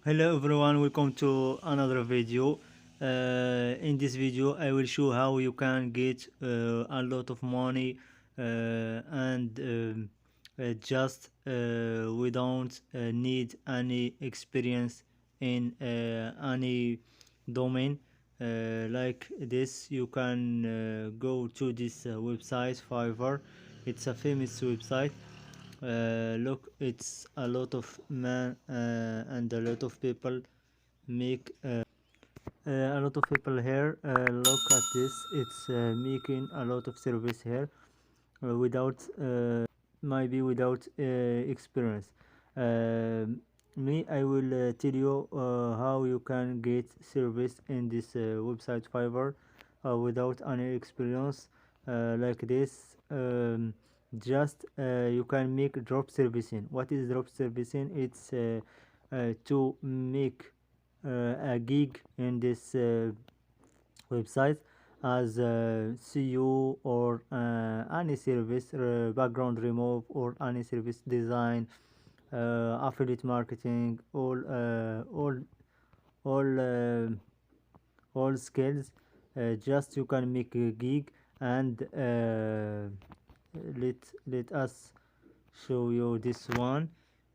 Hello everyone, welcome to another video. In this video I will show how you can get a lot of money and just we don't need any experience in any domain like this. You can go to this website Fivver. It's a famous website. Look, it's a lot of man and a lot of people make a lot of people here. Look at this, it's making a lot of service here without maybe without experience. Me, I will tell you how you can get service in this website Fiverr without any experience like this. Just you can make drop servicing. What is drop servicing? It's to make a gig in this website as CU or any service, background remove or any service design, affiliate marketing, all all skills. Just you can make a gig and let us show you this one.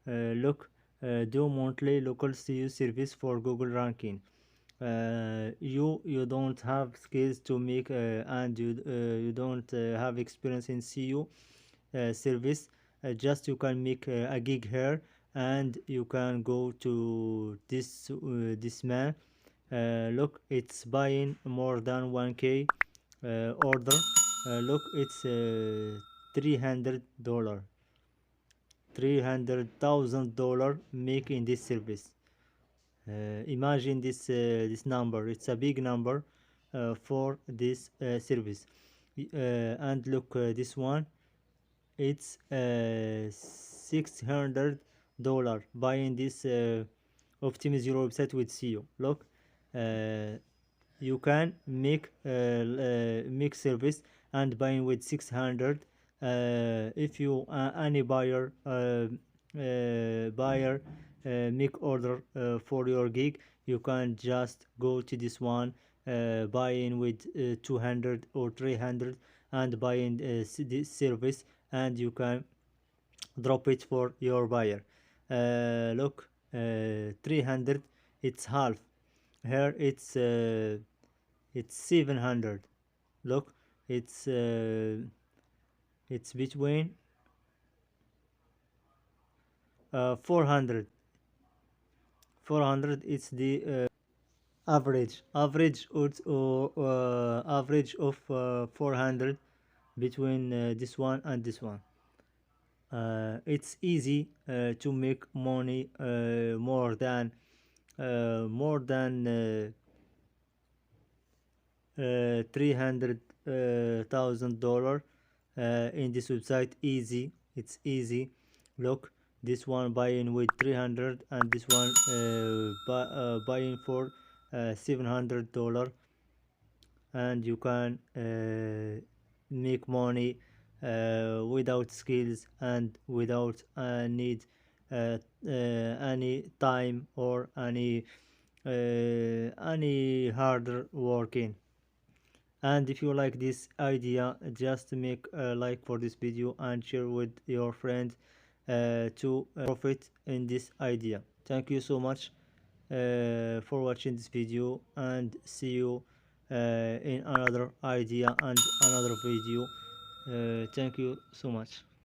Look, do monthly local CU service for Google ranking. You don't have skills to make and you don't have experience in CU service. Just you can make a gig here and you can go to this man. Look, it's buying more than 1k order. Look, it's $300, $300,000 make in this service. Imagine this number. It's a big number for this service. And look, this one, it's $600 buying this optimize your website with SEO. Look, you can make service and buying with 600. If you any buyer make order for your gig, you can just go to this one, buy in with 200 or 300 and buy in this service, and you can drop it for your buyer. Look, 300, it's half. Here it's 700. Look, it's between 400. It's the average average of 400 between this one and this one. It's easy to make money more than $300,000 in this website. Easy, it's easy. Look, this one buying with 300 and this one buying for $700, and you can make money without skills and without need any time or any harder working. And if you like this idea, just make a like for this video and share with your friends to profit in this idea. Thank you so much for watching this video, and see you in another idea and another video. Thank you so much.